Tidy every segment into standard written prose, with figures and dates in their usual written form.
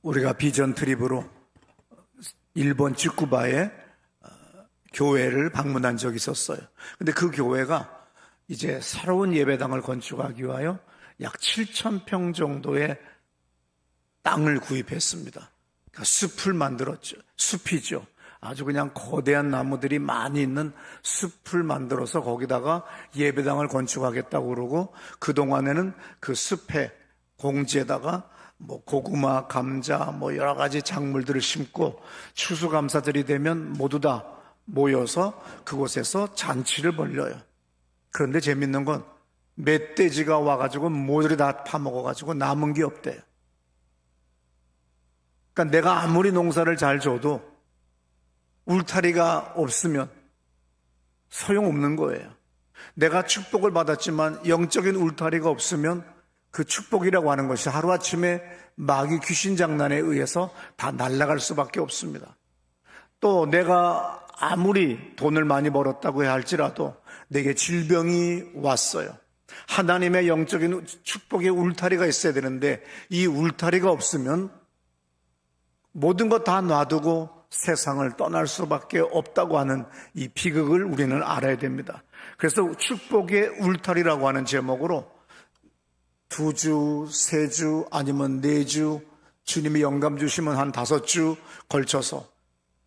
우리가 비전 트립으로 일본 츠쿠바에 교회를 방문한 적이 있었어요. 근데 그 교회가 이제 새로운 예배당을 건축하기 위하여 약 7,000평 정도의 땅을 구입했습니다. 그러니까 숲을 만들었죠. 숲이죠. 아주 그냥 거대한 나무들이 많이 있는 숲을 만들어서 거기다가 예배당을 건축하겠다고 그러고, 그동안에는 그 숲에 공지에다가 고구마, 감자, 여러 가지 작물들을 심고 추수감사절이 되면 모두 다 모여서 그곳에서 잔치를 벌려요. 그런데 재밌는 건 멧돼지가 와가지고 모조리 다 파먹어가지고 남은 게 없대요. 그러니까 내가 아무리 농사를 잘 줘도 울타리가 없으면 소용없는 거예요. 내가 축복을 받았지만 영적인 울타리가 없으면 그 축복이라고 하는 것이 하루아침에 마귀 귀신 장난에 의해서 다 날아갈 수밖에 없습니다. 또 내가 아무리 돈을 많이 벌었다고 해야 할지라도 내게 질병이 왔어요. 하나님의 영적인 축복의 울타리가 있어야 되는데 이 울타리가 없으면 모든 것 다 놔두고 세상을 떠날 수밖에 없다고 하는 이 비극을 우리는 알아야 됩니다. 그래서 축복의 울타리라고 하는 제목으로 2주, 3주 아니면 4주, 주님이 영감 주시면 한 5주 걸쳐서,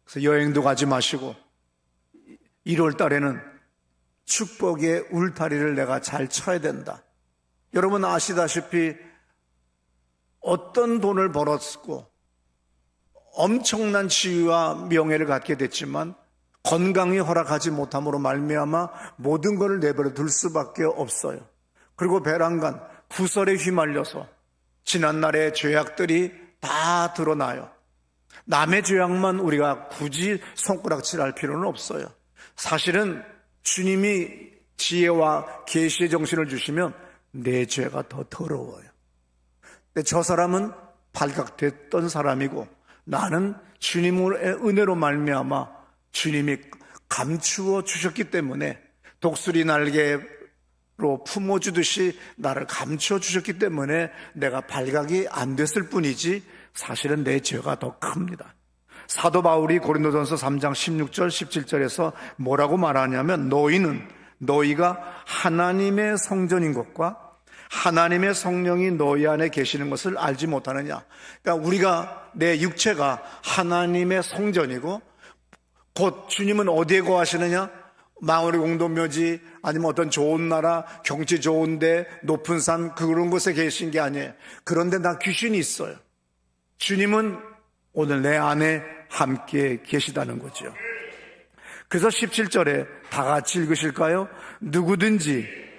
그래서 여행도 가지 마시고 1월 달에는 축복의 울타리를 내가 잘 쳐야 된다. 여러분 아시다시피 어떤 돈을 벌었고 엄청난 지위와 명예를 갖게 됐지만 건강이 허락하지 못함으로 말미암아 모든 것을 내버려 둘 수밖에 없어요. 그리고 배란간 구설에 휘말려서 지난날의 죄악들이 다 드러나요. 남의 죄악만 우리가 굳이 손가락질할 필요는 없어요. 사실은 주님이 지혜와 계시의 정신을 주시면 내 죄가 더 더러워요. 근데 저 사람은 발각됐던 사람이고 나는 주님의 은혜로 말미암아 주님이 감추어 주셨기 때문에 독수리 날개로 품어주듯이 나를 감추어 주셨기 때문에 내가 발각이 안 됐을 뿐이지 사실은 내 죄가 더 큽니다. 사도 바울이 고린도전서 3장 16절 17절에서 뭐라고 말하냐면 너희가 하나님의 성전인 것과 하나님의 성령이 너희 안에 계시는 것을 알지 못하느냐. 그러니까 우리가 내 육체가 하나님의 성전이고 곧 주님은 어디에 거하시느냐? 망우리 공동묘지 아니면 어떤 좋은 나라, 경치 좋은데 높은 산 그런 곳에 계신 게 아니에요. 그런데 나 귀신이 있어요. 주님은 오늘 내 안에 함께 계시다는 거죠. 그래서 17절에 다 같이 읽으실까요? 누구든지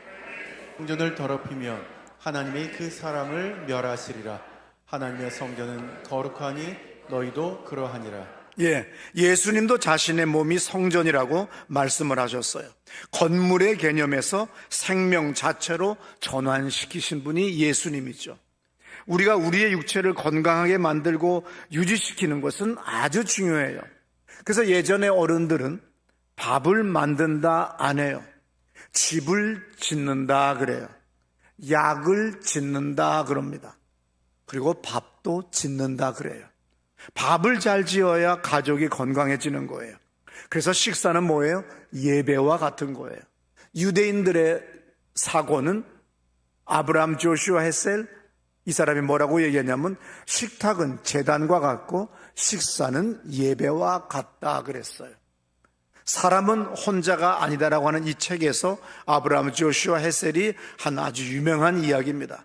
성전을 더럽히면 하나님이 그 사람을 멸하시리라. 하나님의 성전은 거룩하니 너희도 그러하니라. 예수님도 자신의 몸이 성전이라고 말씀을 하셨어요. 건물의 개념에서 생명 자체로 전환시키신 분이 예수님이죠. 우리가 우리의 육체를 건강하게 만들고 유지시키는 것은 아주 중요해요. 그래서 예전에 어른들은 밥을 만든다 안 해요. 집을 짓는다 그래요. 약을 짓는다 그럽니다. 그리고 밥도 짓는다 그래요. 밥을 잘 지어야 가족이 건강해지는 거예요. 그래서 식사는 뭐예요? 예배와 같은 거예요. 유대인들의 사고는 아브라함, 조슈아, 헤셀 이 사람이 뭐라고 얘기했냐면 식탁은 제단과 같고 식사는 예배와 같다 그랬어요. 사람은 혼자가 아니다라고 하는 이 책에서 아브라함, 조슈아, 헤셀이 한 아주 유명한 이야기입니다.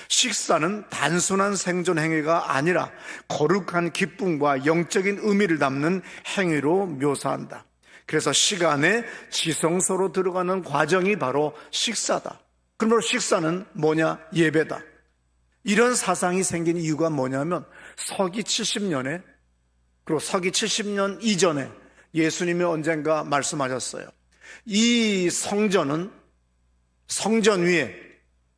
식사는 단순한 생존 행위가 아니라 거룩한 기쁨과 영적인 의미를 담는 행위로 묘사한다. 그래서 시간의 지성소로 들어가는 과정이 바로 식사다. 그러므로 식사는 뭐냐? 예배다. 이런 사상이 생긴 이유가 뭐냐면 서기 70년에 그리고 서기 70년 이전에 예수님이 언젠가 말씀하셨어요. 이 성전 위에,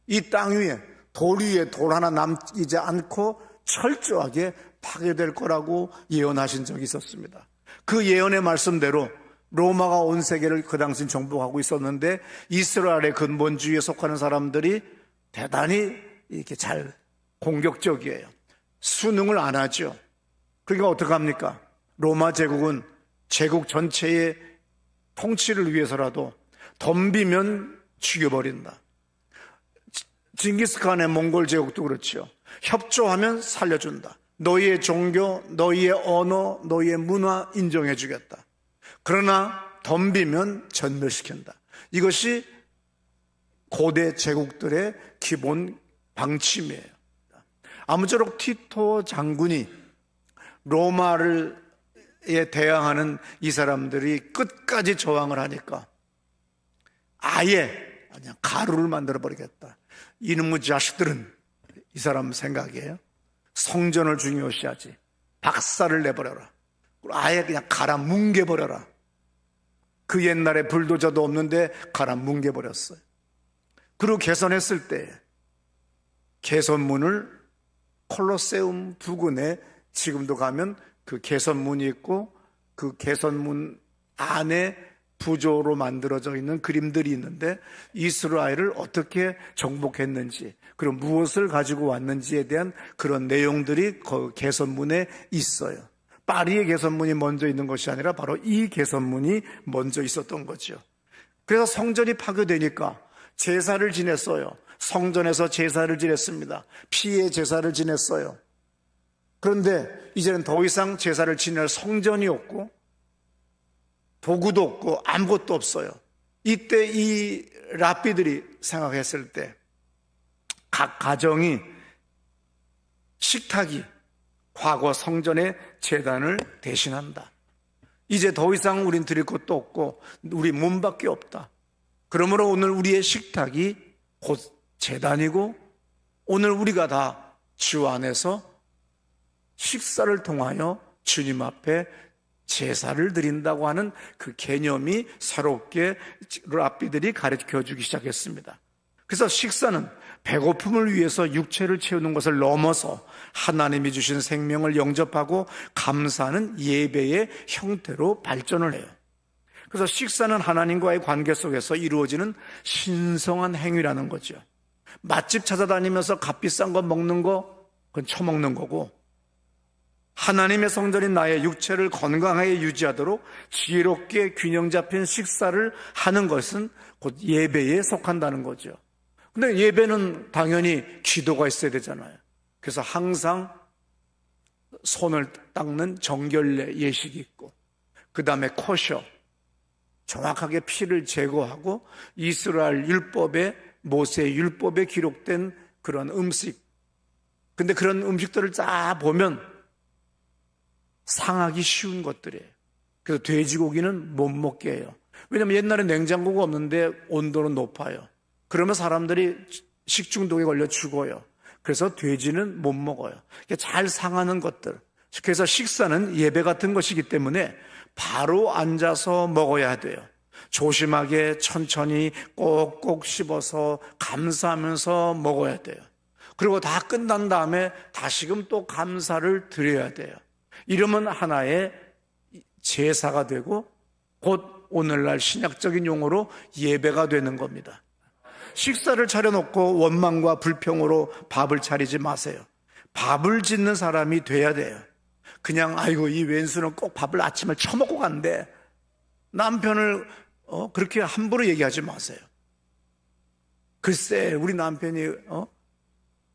이 땅 위에, 돌 위에 돌 하나 남지 않고 철저하게 파괴될 거라고 예언하신 적이 있었습니다. 그 예언의 말씀대로 로마가 온 세계를 그 당시 정복하고 있었는데 이스라엘의 근본주의에 속하는 사람들이 대단히 이렇게 잘 공격적이에요. 순응을 안 하죠. 그러니까 어떡합니까? 로마 제국은 제국 전체의 통치를 위해서라도 덤비면 죽여버린다. 징기스칸의 몽골 제국도 그렇죠. 협조하면 살려준다. 너희의 종교, 너희의 언어, 너희의 문화 인정해주겠다. 그러나 덤비면 전멸시킨다. 이것이 고대 제국들의 기본 방침이에요. 아무쪼록 티토 장군이 로마에 대항하는 이 사람들이 끝까지 저항을 하니까 아예 그냥 가루를 만들어 버리겠다. 이놈의 자식들은, 이 사람 생각이에요, 성전을 중요시하지, 박살을 내버려라. 아예 그냥 갈아 뭉개버려라. 그 옛날에 불도저도 없는데 갈아 뭉개버렸어요. 그리고 개선했을 때 개선문을 콜로세움 부근에 지금도 가면 그 개선문이 있고 그 개선문 안에 부조로 만들어져 있는 그림들이 있는데 이스라엘을 어떻게 정복했는지, 그리고 무엇을 가지고 왔는지에 대한 그런 내용들이 그 개선문에 있어요. 파리의 개선문이 먼저 있는 것이 아니라 바로 이 개선문이 먼저 있었던 거죠. 그래서 성전이 파괴되니까 제사를 지냈어요. 성전에서 제사를 지냈습니다. 피의 제사를 지냈어요. 그런데 이제는 더 이상 제사를 지낼 성전이 없고 도구도 없고 아무것도 없어요. 이때 이 랍비들이 생각했을 때 각 가정이 식탁이 과거 성전의 제단을 대신한다. 이제 더 이상 우린 드릴 것도 없고 우리 몸밖에 없다. 그러므로 오늘 우리의 식탁이 곧 제단이고 오늘 우리가 다 주 안에서 식사를 통하여 주님 앞에 제사를 드린다고 하는 그 개념이 새롭게 랍비들이 가르쳐 주기 시작했습니다. 그래서 식사는 배고픔을 위해서 육체를 채우는 것을 넘어서 하나님이 주신 생명을 영접하고 감사하는 예배의 형태로 발전을 해요. 그래서 식사는 하나님과의 관계 속에서 이루어지는 신성한 행위라는 거죠. 맛집 찾아다니면서 값비싼 거 먹는 거, 그건 처먹는 거고, 하나님의 성전인 나의 육체를 건강하게 유지하도록 지혜롭게 균형 잡힌 식사를 하는 것은 곧 예배에 속한다는 거죠. 근데 예배는 당연히 기도가 있어야 되잖아요. 그래서 항상 손을 닦는 정결례 예식이 있고, 그 다음에 코셔, 정확하게 피를 제거하고 이스라엘 율법에, 모세의 율법에 기록된 그런 음식, 근데 그런 음식들을 쫙 보면 상하기 쉬운 것들이에요. 그래서 돼지고기는 못 먹게 해요. 왜냐하면 옛날에 냉장고가 없는데 온도는 높아요. 그러면 사람들이 식중독에 걸려 죽어요. 그래서 돼지는 못 먹어요. 잘 상하는 것들. 그래서 식사는 예배 같은 것이기 때문에 바로 앉아서 먹어야 돼요. 조심하게 천천히 꼭꼭 씹어서 감사하면서 먹어야 돼요. 그리고 다 끝난 다음에 다시금 또 감사를 드려야 돼요. 이러면 하나의 제사가 되고 곧 오늘날 신약적인 용어로 예배가 되는 겁니다. 식사를 차려놓고 원망과 불평으로 밥을 차리지 마세요. 밥을 짓는 사람이 돼야 돼요. 그냥 아이고 이 왼수는 꼭 밥을 아침에 처먹고 간대. 남편을 그렇게 함부로 얘기하지 마세요. 글쎄 우리 남편이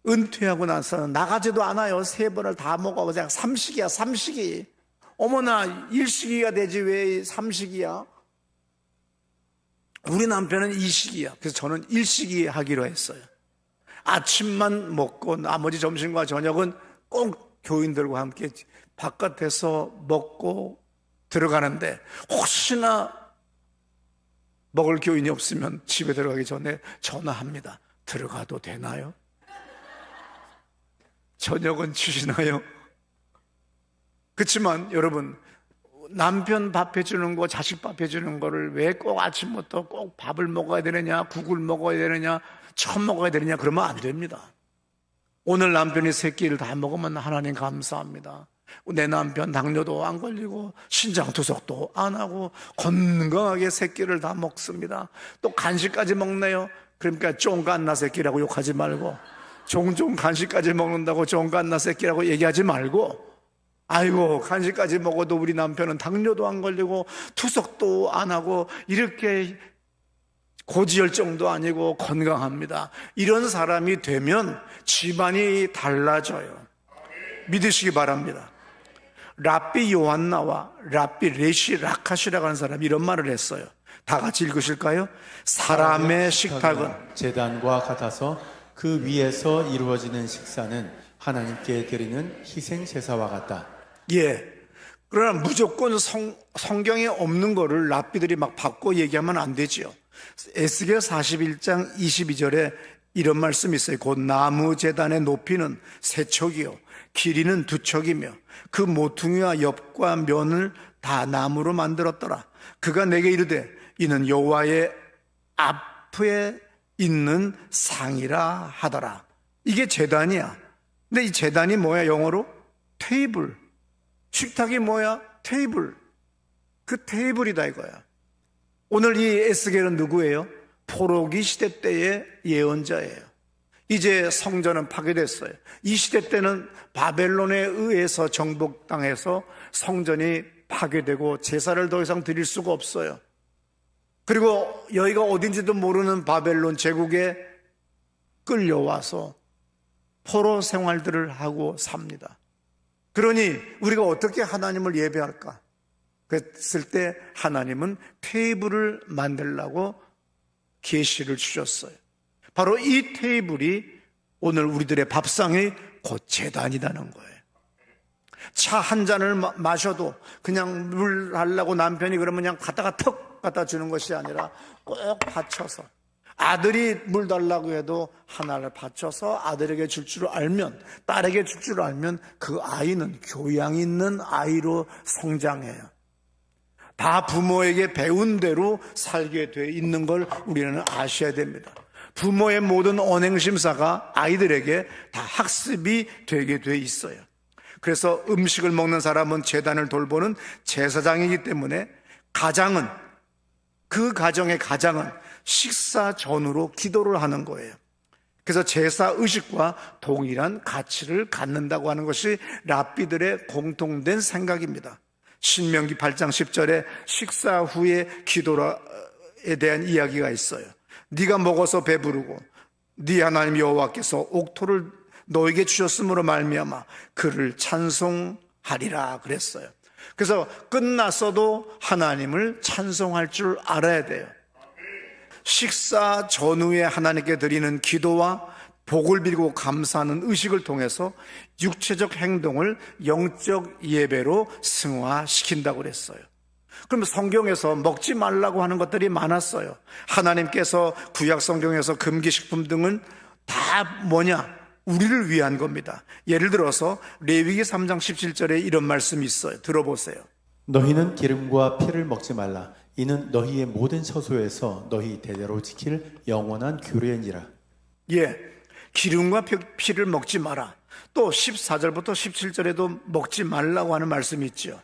은퇴하고 나서는 나가지도 않아요. 3번을 다 먹어. 그냥 삼식이야, 삼식이. 어머나 일식이가 되지 왜 삼식이야? 우리 남편은 이식이야. 그래서 저는 일식이 하기로 했어요. 아침만 먹고 나머지 점심과 저녁은 꼭 교인들과 함께 바깥에서 먹고 들어가는데 혹시나 먹을 교인이 없으면 집에 들어가기 전에 전화합니다. 들어가도 되나요? 저녁은 주시나요? 그렇지만 여러분, 남편 밥 해주는 거, 자식 밥 해주는 거를 왜 꼭 아침부터 꼭 밥을 먹어야 되느냐, 국을 먹어야 되느냐, 천 먹어야 되느냐, 그러면 안 됩니다. 오늘 남편이 3끼를 다 먹으면 하나님 감사합니다. 내 남편 당뇨도 안 걸리고 신장투석도 안 하고 건강하게 3끼를 다 먹습니다. 또 간식까지 먹네요. 그러니까 쫑간나 새끼라고 욕하지 말고 종종 간식까지 먹는다고 종갓나 새끼라고 얘기하지 말고, 아이고 간식까지 먹어도 우리 남편은 당뇨도 안 걸리고 투석도 안 하고 이렇게 고지혈증도 아니고 건강합니다. 이런 사람이 되면 집안이 달라져요. 믿으시기 바랍니다. 랍비 요한나와 랍비 레시 라카시라고 하는 사람이 이런 말을 했어요. 다 같이 읽으실까요? 사람의 식탁은 제단과 같아서 그 위에서 이루어지는 식사는 하나님께 드리는 희생 제사와 같다. 예. 그러나 무조건 성경에 없는 거를 랍비들이 막 바꿔 얘기하면 안 되지요. 에스겔 41장 22절에 이런 말씀이 있어요. 곧 나무 제단의 높이는 세 척이요 길이는 두 척이며 그 모퉁이와 엽과 면을 다 나무로 만들었더라. 그가 내게 이르되 이는 여호와의 앞에 있는 상이라 하더라. 이게 제단이야. 근데 이 제단이 뭐야? 영어로 테이블. 식탁이 뭐야? 테이블. 그 테이블이다 이거야. 오늘 이 에스겔은 누구예요? 포로기 시대 때의 예언자예요. 이제 성전은 파괴됐어요. 이 시대 때는 바벨론에 의해서 정복당해서 성전이 파괴되고 제사를 더 이상 드릴 수가 없어요. 그리고 여기가 어딘지도 모르는 바벨론 제국에 끌려와서 포로 생활들을 하고 삽니다. 그러니 우리가 어떻게 하나님을 예배할까? 그랬을 때 하나님은 테이블을 만들라고 계시를 주셨어요. 바로 이 테이블이 오늘 우리들의 밥상이 곧 제단이라는 거예요. 차 한 잔을 마셔도 그냥 물 하려고 남편이 그러면 그냥 갖다가 턱 갖다 주는 것이 아니라 꼭 받쳐서, 아들이 물 달라고 해도 하나를 받쳐서 아들에게 줄 줄 알면, 딸에게 줄 줄 알면 그 아이는 교양 있는 아이로 성장해요. 다 부모에게 배운 대로 살게 돼 있는 걸 우리는 아셔야 됩니다. 부모의 모든 언행심사가 아이들에게 다 학습이 되게 돼 있어요. 그래서 음식을 먹는 사람은 제단을 돌보는 제사장이기 때문에 가장은, 그 가정의 가장은 식사 전후로 기도를 하는 거예요. 그래서 제사 의식과 동일한 가치를 갖는다고 하는 것이 랍비들의 공통된 생각입니다. 신명기 8장 10절에 식사 후에 기도에 대한 이야기가 있어요. 네가 먹어서 배부르고 네 하나님 여호와께서 옥토를 너에게 주셨으므로 말미암아 그를 찬송하리라 그랬어요. 그래서 끝났어도 하나님을 찬송할 줄 알아야 돼요. 식사 전후에 하나님께 드리는 기도와 복을 빌고 감사하는 의식을 통해서 육체적 행동을 영적 예배로 승화시킨다고 그랬어요. 그러면 성경에서 먹지 말라고 하는 것들이 많았어요. 하나님께서 구약 성경에서 금기식품 등은 다 뭐냐? 우리를 위한 겁니다. 예를 들어서 레위기 3장 17절에 이런 말씀이 있어요. 들어보세요. 너희는 기름과 피를 먹지 말라. 이는 너희의 모든 처소에서 너희 대대로 지킬 영원한 규례니라. 예, 기름과 피를 먹지 마라. 또 14절부터 17절에도 먹지 말라고 하는 말씀이 있죠.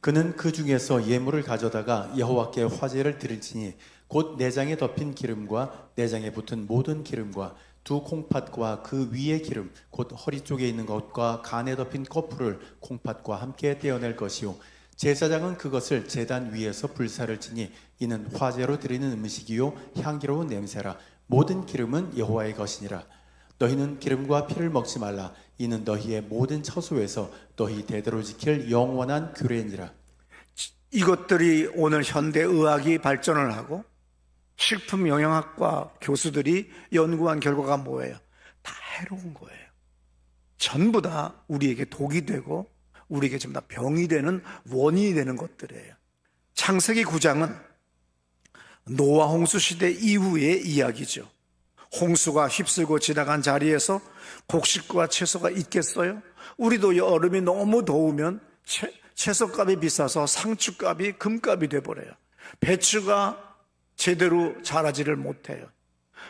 그는 그 중에서 예물을 가져다가 여호와께 화제를 드릴지니 곧 내장에 덮인 기름과 내장에 붙은 모든 기름과 두 콩팥과 그 위의 기름 곧 허리 쪽에 있는 것과 간에 덮인 거풀을 콩팥과 함께 떼어낼 것이요 제사장은 그것을 제단 위에서 불사를 지니 이는 화제로 드리는 음식이요 향기로운 냄새라. 모든 기름은 여호와의 것이니라. 너희는 기름과 피를 먹지 말라. 이는 너희의 모든 처소에서 너희 대대로 지킬 영원한 규례니라. 이것들이 오늘 현대의학이 발전을 하고 식품 영양학과 교수들이 연구한 결과가 뭐예요? 다 해로운 거예요. 전부 다 우리에게 독이 되고 우리에게 전부 다 병이 되는 원인이 되는 것들이에요. 창세기 9장은 노아 홍수 시대 이후의 이야기죠. 홍수가 휩쓸고 지나간 자리에서 곡식과 채소가 있겠어요? 우리도 여름이 너무 더우면 채소값이 비싸서 상추값이 금값이 돼버려요. 배추가 제대로 자라지를 못해요.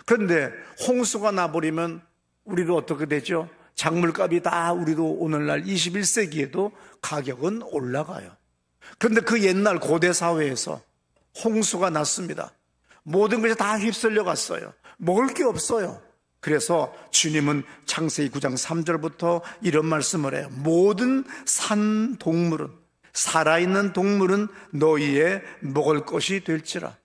그런데 홍수가 나버리면 우리도 어떻게 되죠? 작물값이 다 우리도 오늘날 21세기에도 가격은 올라가요. 그런데 그 옛날 고대 사회에서 홍수가 났습니다. 모든 것이 다 휩쓸려 갔어요. 먹을 게 없어요. 그래서 주님은 창세기 9장 3절부터 이런 말씀을 해요. 모든 산 동물은, 살아있는 동물은 너희의 먹을 것이 될지라.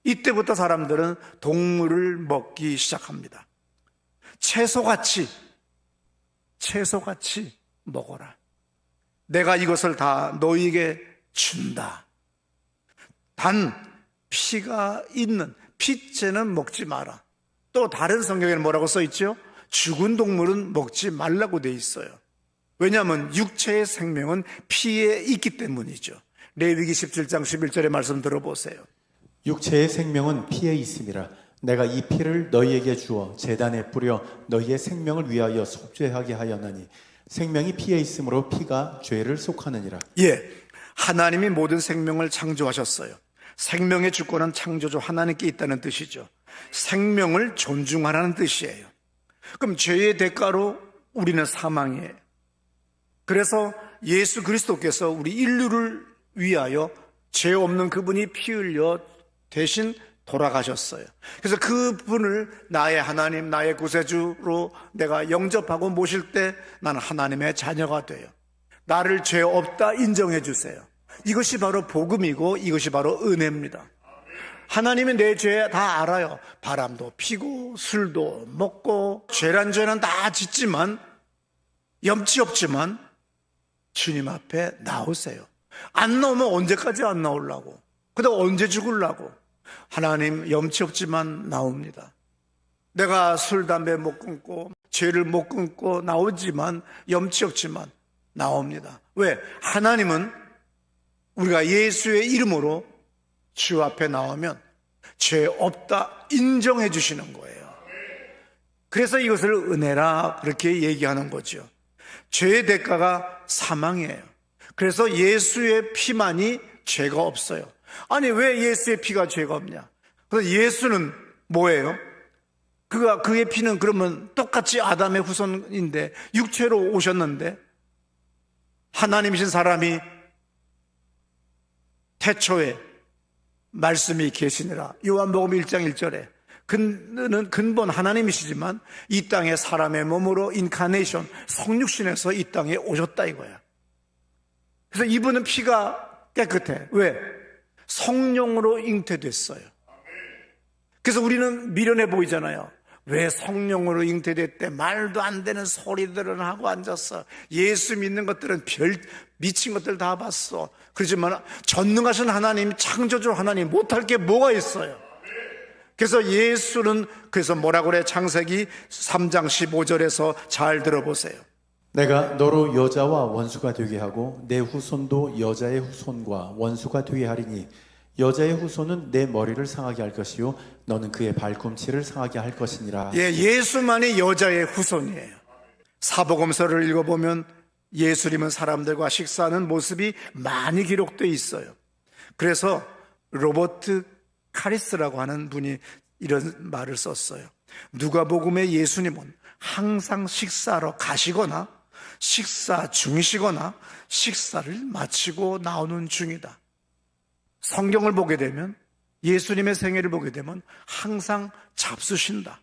이때부터 사람들은 동물을 먹기 시작합니다. 채소같이 먹어라. 내가 이것을 다 너희에게 준다. 단 피가 있는 피째는 먹지 마라. 또 다른 성경에는 뭐라고 써 있죠? 죽은 동물은 먹지 말라고 돼 있어요. 왜냐하면 육체의 생명은 피에 있기 때문이죠. 레위기 17장 11절의 말씀 들어보세요. 육체의 생명은 피에 있음이라. 내가 이 피를 너희에게 주어 제단에 뿌려 너희의 생명을 위하여 속죄하게 하였나니 생명이 피에 있으므로 피가 죄를 속하느니라. 예, 하나님이 모든 생명을 창조하셨어요. 생명의 주권은 창조주 하나님께 있다는 뜻이죠. 생명을 존중하라는 뜻이에요. 그럼 죄의 대가로 우리는 사망이에요. 그래서 예수 그리스도께서 우리 인류를 위하여 죄 없는 그분이 피 흘려 대신 돌아가셨어요. 그래서 그분을 나의 하나님, 나의 구세주로 내가 영접하고 모실 때 나는 하나님의 자녀가 돼요. 나를 죄 없다 인정해 주세요. 이것이 바로 복음이고 이것이 바로 은혜입니다. 하나님이 내 죄 다 알아요. 바람도 피고 술도 먹고 죄란 죄는 다 짓지만 염치 없지만 주님 앞에 나오세요. 안 나오면 언제까지 안 나오려고? 그다음 언제 죽으려고? 하나님 염치 없지만 나옵니다. 내가 술, 담배 못 끊고 죄를 못 끊고 나오지만 염치 없지만 나옵니다. 왜? 하나님은 우리가 예수의 이름으로 주 앞에 나오면 죄 없다 인정해 주시는 거예요. 그래서 이것을 은혜라 그렇게 얘기하는 거죠. 죄의 대가가 사망이에요. 그래서 예수의 피만이 죄가 없어요. 아니 왜 예수의 피가 죄가 없냐? 그래서 예수는 뭐예요? 그의 피는 그러면 똑같이 아담의 후손인데 육체로 오셨는데 하나님이신 사람이 태초에 말씀이 계시니라. 요한복음 1장 1절에 그는 근본 하나님이시지만 이 땅에 사람의 몸으로 인카네이션 성육신에서 이 땅에 오셨다 이거야. 그래서 이분은 피가 깨끗해. 왜? 성령으로 잉태됐어요. 그래서 우리는 미련해 보이잖아요. 왜 성령으로 잉태됐대? 말도 안 되는 소리들은 하고 앉았어. 예수 믿는 것들은 별 미친 것들 다 봤어. 그렇지만 전능하신 하나님, 창조주 하나님 못할 게 뭐가 있어요? 그래서 예수는 그래서 뭐라고 그래? 창세기 3장 15절에서 잘 들어보세요. 내가 너로 여자와 원수가 되게 하고 내 후손도 여자의 후손과 원수가 되게 하리니 여자의 후손은 내 머리를 상하게 할 것이요 너는 그의 발꿈치를 상하게 할 것이니라. 예, 예수만이 여자의 후손이에요. 사복음서를 읽어보면 예수님은 사람들과 식사하는 모습이 많이 기록되어 있어요. 그래서 로버트 카리스라고 하는 분이 이런 말을 썼어요. 누가복음의 예수님은 항상 식사하러 가시거나 식사 중이시거나 식사를 마치고 나오는 중이다. 성경을 보게 되면 예수님의 생애를 보게 되면 항상 잡수신다.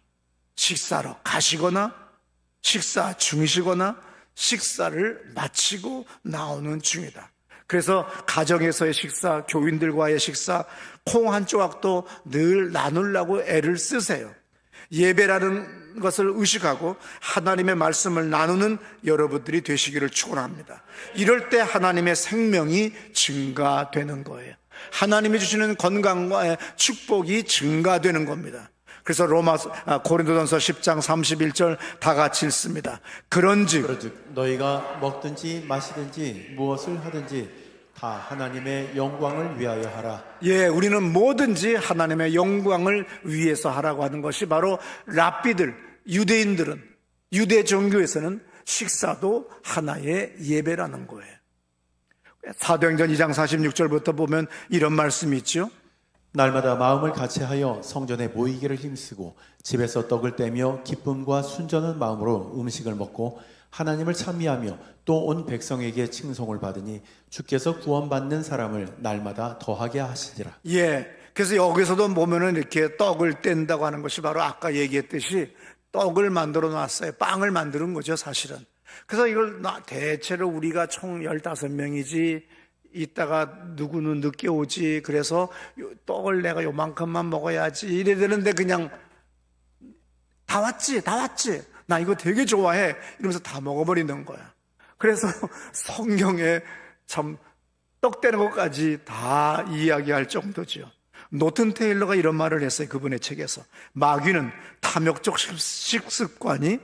식사로 가시거나 식사 중이시거나 식사를 마치고 나오는 중이다. 그래서 가정에서의 식사, 교인들과의 식사, 콩 한 조각도 늘 나누려고 애를 쓰세요. 예배라는 것을 의식하고 하나님의 말씀을 나누는 여러분들이 되시기를 축원합니다. 이럴 때 하나님의 생명이 증가되는 거예요. 하나님이 주시는 건강과 축복이 증가되는 겁니다. 그래서 고린도전서 10장 31절 다 같이 읽습니다. 그런즉 너희가 먹든지 마시든지 무엇을 하든지 다 하나님의 영광을 위하여 하라. 예, 우리는 뭐든지 하나님의 영광을 위해서 하라고 하는 것이 바로 랍비들, 유대인들은 유대 종교에서는 식사도 하나의 예배라는 거예요. 사도행전 2장 46절부터 보면 이런 말씀이 있죠. 날마다 마음을 같이하여 성전에 모이기를 힘쓰고 집에서 떡을 떼며 기쁨과 순전한 마음으로 음식을 먹고 하나님을 찬미하며 또 온 백성에게 칭송을 받으니 주께서 구원받는 사람을 날마다 더하게 하시리라. 예, 그래서 여기서도 보면은 이렇게 떡을 뗀다고 하는 것이 바로 아까 얘기했듯이 떡을 만들어 놨어요. 빵을 만드는 거죠, 사실은. 그래서 이걸 대체로 우리가 총 15명이지 이따가 누구는 늦게 오지, 그래서 떡을 내가 요만큼만 먹어야지 이래 되는데 그냥 다 왔지 나 이거 되게 좋아해 이러면서 다 먹어버리는 거야. 그래서 성경에 참 떡 되는 것까지 다 이야기할 정도죠. 노튼 테일러가 이런 말을 했어요. 그분의 책에서 마귀는 탐욕적 식습관이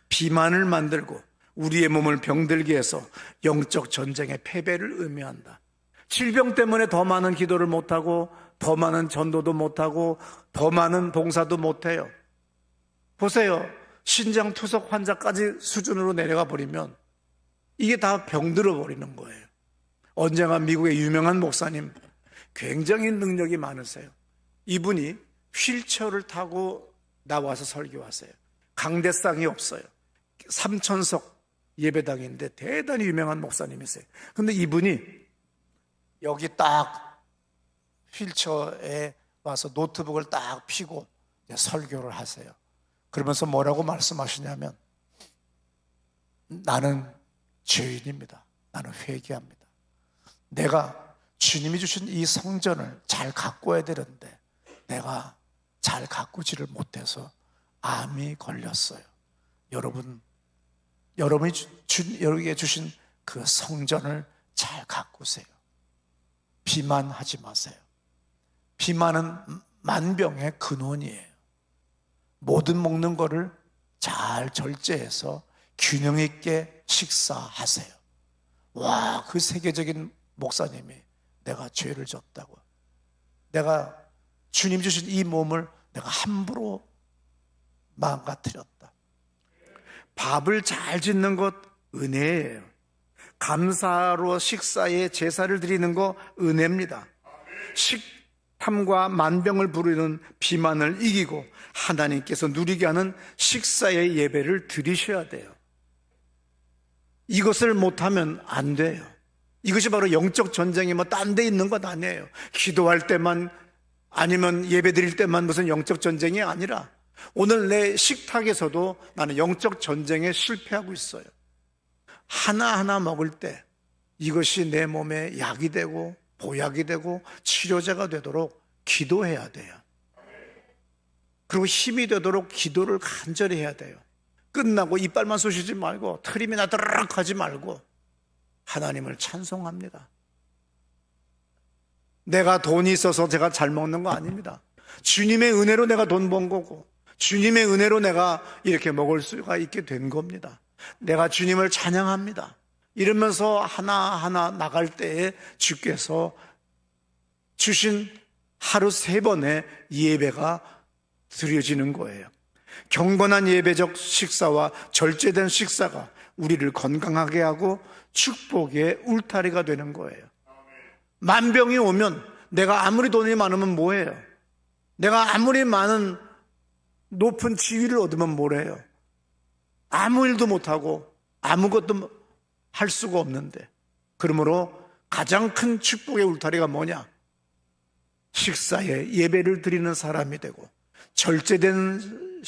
비만을 만들고 우리의 몸을 병들게 해서 영적 전쟁의 패배를 의미한다. 질병 때문에 더 많은 기도를 못하고 더 많은 전도도 못하고 더 많은 봉사도 못해요. 보세요. 신장 투석 환자까지 수준으로 내려가 버리면 이게 다 병들어 버리는 거예요. 언젠가 미국의 유명한 목사님, 굉장히 능력이 많으세요. 이분이 휠체어를 타고 나와서 설교하세요. 강대상이 없어요. 3,000석 예배당인데 대단히 유명한 목사님이세요. 근데 이분이 여기 딱 휠체어에 와서 노트북을 딱 펴고 설교를 하세요. 그러면서 뭐라고 말씀하시냐면, 나는 죄인입니다. 나는 회개합니다. 내가 주님이 주신 이 성전을 잘 가꿔야 되는데 내가 잘 가꾸지를 못해서 암이 걸렸어요. 여러분이 여러분에게 주신 그 성전을 잘 가꾸세요. 비만하지 마세요. 비만은 만병의 근원이에요. 모든 먹는 거를 잘 절제해서 균형 있게 식사하세요. 와, 그 세계적인 목사님이 내가 죄를 졌다고, 내가 주님 주신 이 몸을 내가 함부로 망가뜨렸다. 밥을 잘 짓는 것 은혜예요. 감사로 식사에 제사를 드리는 거 은혜입니다. 식탐과 만병을 부르는 비만을 이기고 하나님께서 누리게 하는 식사의 예배를 드리셔야 돼요. 이것을 못하면 안 돼요. 이것이 바로 영적 전쟁이 뭐 딴 데 있는 것 아니에요. 기도할 때만 아니면 예배 드릴 때만 무슨 영적 전쟁이 아니라 오늘 내 식탁에서도 나는 영적 전쟁에 실패하고 있어요. 하나하나 먹을 때 이것이 내 몸에 약이 되고 보약이 되고 치료제가 되도록 기도해야 돼요. 그리고 힘이 되도록 기도를 간절히 해야 돼요. 끝나고 이빨만 쑤시지 말고 트림이나 드르륵 하지 말고 하나님을 찬송합니다. 내가 돈이 있어서 제가 잘 먹는 거 아닙니다. 주님의 은혜로 내가 돈 번 거고 주님의 은혜로 내가 이렇게 먹을 수가 있게 된 겁니다. 내가 주님을 찬양합니다. 이러면서 하나하나 나갈 때에 주께서 주신 하루 3번의 예배가 드려지는 거예요. 경건한 예배적 식사와 절제된 식사가 우리를 건강하게 하고 축복의 울타리가 되는 거예요. 만병이 오면 내가 아무리 돈이 많으면 뭐해요? 내가 아무리 많은 높은 지위를 얻으면 뭐래요? 아무 일도 못하고 아무것도 할 수가 없는데, 그러므로 가장 큰 축복의 울타리가 뭐냐? 식사에 예배를 드리는 사람이 되고 절제된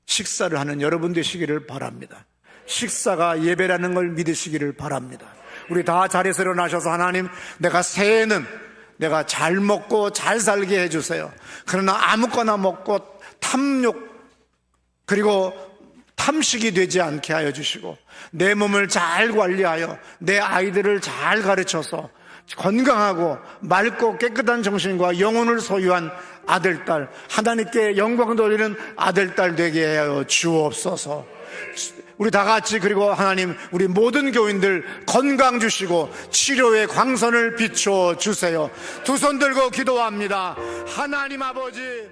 식사를 하는 여러분 되시기를 바랍니다. 식사가 예배라는 걸 믿으시기를 바랍니다. 우리 다 자리에서 일어나셔서 하나님, 내가 새해에는 내가 잘 먹고 잘 살게 해주세요. 그러나 아무거나 먹고 탐욕 그리고 탐식이 되지 않게 하여 주시고 내 몸을 잘 관리하여 내 아이들을 잘 가르쳐서 건강하고 맑고 깨끗한 정신과 영혼을 소유한 아들, 딸, 하나님께 영광 돌리는 아들, 딸 되게 하여 주옵소서. 우리 다 같이, 그리고 하나님, 우리 모든 교인들 건강 주시고 치료의 광선을 비춰 주세요. 두 손 들고 기도합니다. 하나님 아버지,